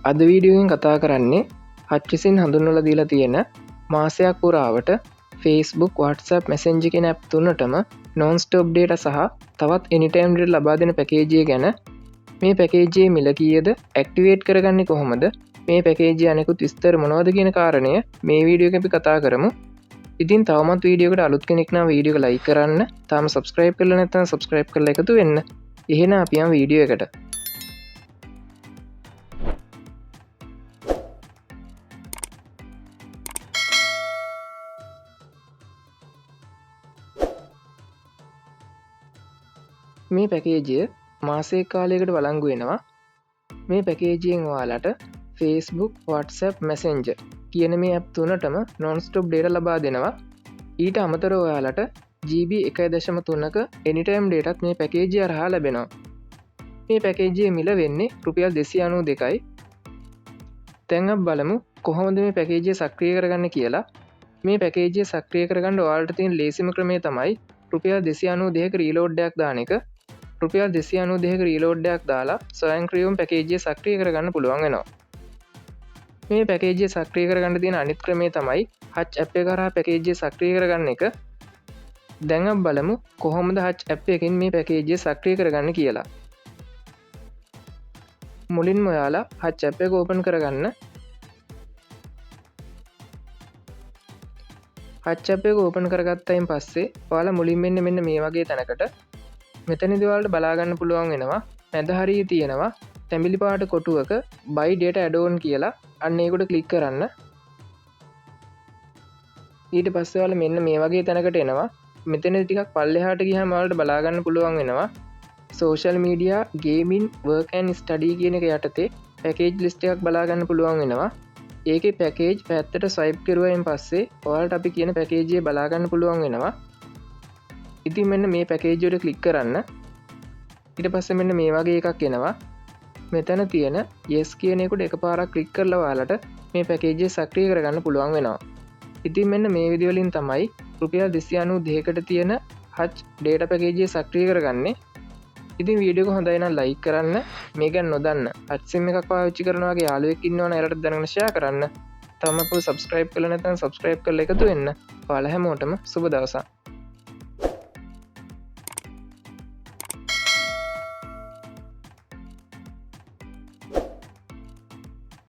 අද වීඩියෝෙන් කතා කරන්නේ හච් විසින් හඳුන්වලා දීලා තියෙන මාසයක් පුරාවට Facebook WhatsApp Messenger කියන ඇප් තුනටම non stop data සහ තවත් anytime data ලබා දෙන පැකේජය ගැන. මේ පැකේජයේ මිල කීයද, ඇක්ටිවේට් කරගන්නේ කොහොමද, මේ පැකේජය අනෙකුත් විස්තර මොනවද කියන කාරණය මේ වීඩියෝ එකෙන් අපි කතා කරමු. ඉතින් තවමත් වීඩියෝ එකට අලුත් කෙනෙක් නම් වීඩියෝ එක ලයික් කරන්න, තාම subscribe කරලා නැත්නම් subscribe කරලා එකතු වෙන්න. එහෙනම් අපි යමු වීඩියෝ එකට. මේ පැකේජය මාසේ කාලයකට වලංගු වෙනවා. මේ පැකේජයෙන් ඔයාලට Facebook WhatsApp Messenger කියන මේ ඇප් තුනටම non stop data ලබා දෙනවා. ඊට අමතරව ඔයාලට GB 1.3ක anytime dataත් මේ පැකේජය හරහා ලැබෙනවා. මේ පැකේජයේ මිල වෙන්නේ රුපියල් 292යි. දැන් අපි බලමු කොහොමද මේ පැකේජය සක්‍රිය කරගන්නේ කියලා. මේ පැකේජය සක්‍රිය කරගන්න ඔයාලට තියෙන ලේසිම ක්‍රමය තමයි රුපියල් 292ක රීලෝඩ් එකක් දාන එක. රුපියල් 292ක රීලෝඩ් එකක් දාලා ස්වයංක්‍රීයව පැකේජය සක්‍රිය කරගන්න පුළුවන් වෙනවා. මේ පැකේජය සක්‍රිය කරගන්න තියෙන අනිත් ක්‍රමය තමයි හච් ඇප් එක කරා පැකේජය සක්‍රිය කරගන්න එක. දැන් අපි බලමු කොහොමද හච් ඇප් එකකින් මේ පැකේජය සක්‍රිය කරගන්න කියලා. මුලින්ම ඔයාලා හච් ඇප් එක ඕපන් කරගන්න. හච් ඇප් එක ඕපන් කරගත්තයින් පස්සේ ඔයාලා මුලින් මෙන්න මේ වගේ තැනකට මෙතනදී ඔයාලට බලා ගන්න පුළුවන් වෙනවා. මැද හරියේ තියෙනවා තැඹිලි පාට කොටුවක buy data add-on කියලා. අන්න ඒකට ක්ලික් කරන්න. ඊට පස්සේ ඔයාලා මෙන්න මේ වගේ තැනකට එනවා. මෙතනදී ටිකක් පල්ලෙහාට ගියාම ඔයාලට බලා ගන්න පුළුවන් වෙනවා social media, gaming, work and study කියන එක යටතේ package list එකක් බලා ගන්න පුළුවන් වෙනවා. ඒකේ package පැත්තට swipe කරුවායින් පස්සේ ඔයාලට අපි කියන package එක බලා ගන්න පුළුවන් වෙනවා. ඉතින් මෙන්න මේ පැකේජ් එකට ක්ලික් කරන්න. ඊට පස්සේ මෙන්න මේ වගේ එකක් එනවා. මෙතන තියෙන yes කියන එකට එකපාරක් ක්ලික් කරලා ඔයාලට මේ පැකේජ් එක සක්‍රිය කරගන්න පුළුවන් වෙනවා. ඉතින් මෙන්න මේ විදිහ වලින් තමයි රුපියල් 292කට තියෙන හච් data පැකේජ් එක සක්‍රිය කරගන්නේ. ඉතින් වීඩියෝ එක හොඳයි නම් ලයික් කරන්න. මේ ගැන නොදන්න හච් SIM එකක් පාවිච්චි කරන වගේ යාළුවෙක් ඉන්නවනම් එයාලට දැනගෙන ෂෙයා කරන්න. තවම අපව subscribe කරලා නැත්නම් subscribe කරලා එකතු වෙන්න. ඔයාලා හැමෝටම සුබ දවසක්.